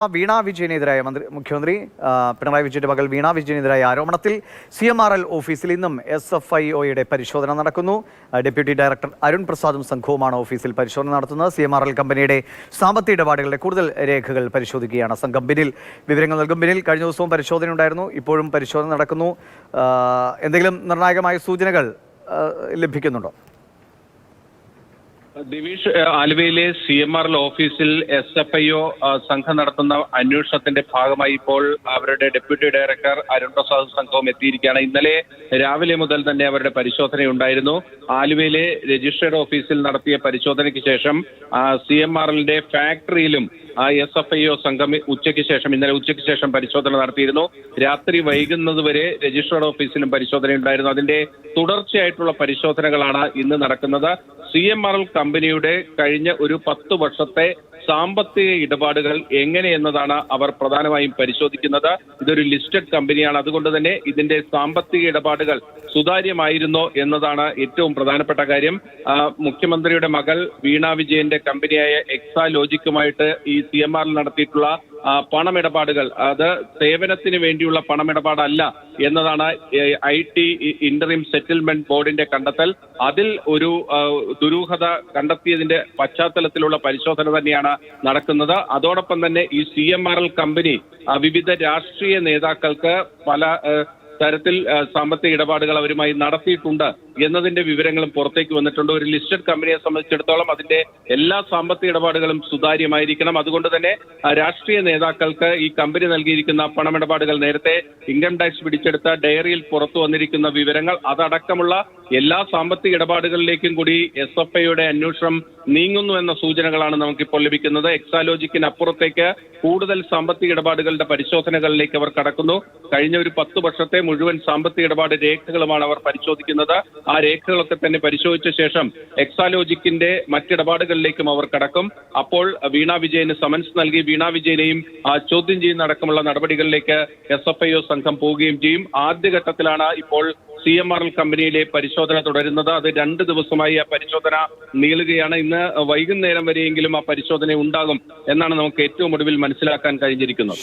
വീണ വിജയനെതിരായ മുഖ്യമന്ത്രി പിണറായി വിജയന്റെ മകൾ വീണ വിജയനെതിരായ ആരോപണത്തിൽ CMRL ഓഫീസിൽ ഇന്നും SFIOയുടെ പരിശോധന നടക്കുന്നു. ഡെപ്യൂട്ടി ഡയറക്ടർ അരുൺ പ്രസാദും സംഘവുമാണ് ഓഫീസിൽ പരിശോധന നടത്തുന്നത്. CMRL കമ്പനിയുടെ സാമ്പത്തിക ഇടപാടുകളുടെ കൂടുതൽ രേഖകൾ പരിശോധിക്കുകയാണ് സംഘം. ബിനിൽ വിവരങ്ങൾ നൽകും. ബിനിൽ, കഴിഞ്ഞ ദിവസവും പരിശോധന ഉണ്ടായിരുന്നു, ഇപ്പോഴും പരിശോധന നടക്കുന്നു. എന്തെങ്കിലും നിർണായകമായ സൂചനകൾ ലഭിക്കുന്നുണ്ടോ? ദിവിഷ്, ആലുവയിലെ CMRL ഓഫീസിൽ SFIO സംഘം നടത്തുന്ന അന്വേഷണത്തിന്റെ ഭാഗമായി ഇപ്പോൾ അവരുടെ ഡെപ്യൂട്ടി ഡയറക്ടർ അരുൺ പ്രസാദ് സംഘവും എത്തിയിരിക്കുകയാണ്. ഇന്നലെ രാവിലെ മുതൽ തന്നെ അവരുടെ പരിശോധനയുണ്ടായിരുന്നു. ആലുവയിലെ രജിസ്ട്രേഡ് ഓഫീസിൽ നടത്തിയ പരിശോധനയ്ക്ക് ശേഷം CMRLന്റെ ഫാക്ടറിയിലും SFIO സംഘം ഇന്നലെ ഉച്ചയ്ക്ക് ശേഷം പരിശോധന നടത്തിയിരുന്നു. രാത്രി വൈകുന്നതുവരെ രജിസ്ട്രേഡ് ഓഫീസിലും പരിശോധനയുണ്ടായിരുന്നു. അതിന്റെ തുടർച്ചയായിട്ടുള്ള പരിശോധനകളാണ് ഇന്ന് നടക്കുന്നത്. CMRL കമ്പനിയുടെ കഴിഞ്ഞ ഒരു 10 വർഷത്തെ സാമ്പത്തിക ഇടപാടുകൾ എങ്ങനെയെന്നതാണ് അവർ പ്രധാനമായും പരിശോധിക്കുന്നത്. ഇതൊരു ലിസ്റ്റഡ് കമ്പനിയാണ്, അതുകൊണ്ട് തന്നെ ഇതിന്റെ സാമ്പത്തിക ഇടപാടുകൾ സുതാര്യമായിരുന്നോ എന്നതാണ് ഏറ്റവും പ്രധാനപ്പെട്ട കാര്യം. മുഖ്യമന്ത്രിയുടെ മകൾ വീണ വിജയന്റെ കമ്പനിയായ എക്സാലോജിക്കുമായിട്ട് ഈ CMRL നടത്തിയിട്ടുള്ള പണമിടപാടുകൾ അത് സേവനത്തിന് വേണ്ടിയുള്ള പണമിടപാടല്ല എന്നതാണ് IT ഇന്ററിം സെറ്റിൽമെന്റ് ബോർഡിന്റെ കണ്ടെത്തൽ. അതിൽ ഒരു ദുരൂഹത കണ്ടെത്തിയതിന്റെ പശ്ചാത്തലത്തിലുള്ള പരിശോധന തന്നെയാണ് നടക്കുന്നത്. അതോടൊപ്പം തന്നെ ഈ CMRL കമ്പനി വിവിധ രാഷ്ട്രീയ നേതാക്കൾക്ക് പല തരത്തിൽ സാമ്പത്തിക ഇടപാടുകൾ അവരുമായി നടത്തിയിട്ടുണ്ട് എന്നതിന്റെ വിവരങ്ങളും പുറത്തേക്ക് വന്നിട്ടുണ്ട്. ഒരു ലിസ്റ്റഡ് കമ്പനിയെ സംബന്ധിച്ചിടത്തോളം അതിന്റെ എല്ലാ സാമ്പത്തിക ഇടപാടുകളും സുതാര്യമായിരിക്കണം. അതുകൊണ്ട് തന്നെ രാഷ്ട്രീയ നേതാക്കൾക്ക് ഈ കമ്പനി നൽകിയിരിക്കുന്ന പണമിടപാടുകൾ, നേരത്തെ ഇൻകം ടാക്സ് പിടിച്ചെടുത്ത ഡയറിയിൽ പുറത്തു വന്നിരിക്കുന്ന വിവരങ്ങൾ, അതടക്കമുള്ള എല്ലാ സാമ്പത്തിക ഇടപാടുകളിലേക്കും കൂടി SFIOയുടെ അന്വേഷണം നീങ്ങുന്നു എന്ന സൂചനകളാണ് നമുക്കിപ്പോൾ ലഭിക്കുന്നത്. എക്സാലോജിക്കിന് അപ്പുറത്തേക്ക് കൂടുതൽ സാമ്പത്തിക ഇടപാടുകളുടെ പരിശോധനകളിലേക്ക് അവർ കടക്കുന്നു. കഴിഞ്ഞ ഒരു 10 വർഷത്തെ മുഴുവൻ സാമ്പത്തിക ഇടപാട് രേഖകളുമാണ് അവർ പരിശോധിക്കുന്നത്. ആ രേഖകളൊക്കെ തന്നെ പരിശോധിച്ച ശേഷം എക്സാലോജിക്കിന്റെ മറ്റിടപാടുകളിലേക്കും അവർ കടക്കും. അപ്പോൾ വീണ വിജയന് സമൻസ് നൽകി വീണ വിജയനെയും ചോദ്യം ചെയ്യുന്ന അടക്കമുള്ള നടപടികളിലേക്ക് SFIO സംഘം പോവുകയും ചെയ്യും. ആദ്യഘട്ടത്തിലാണ് ഇപ്പോൾ CMRL കമ്പനിയിലെ പരിശോധന തുടരുന്നത്. അത് 2 ദിവസമായി ആ പരിശോധന നീളുകയാണ്. ഇന്ന് വൈകുന്നേരം വരെയെങ്കിലും ആ പരിശോധന ഉണ്ടാകും എന്നാണ് നമുക്ക് ഏറ്റവും ഒടുവിൽ മനസ്സിലാക്കാൻ കഴിഞ്ഞിരിക്കുന്നത്.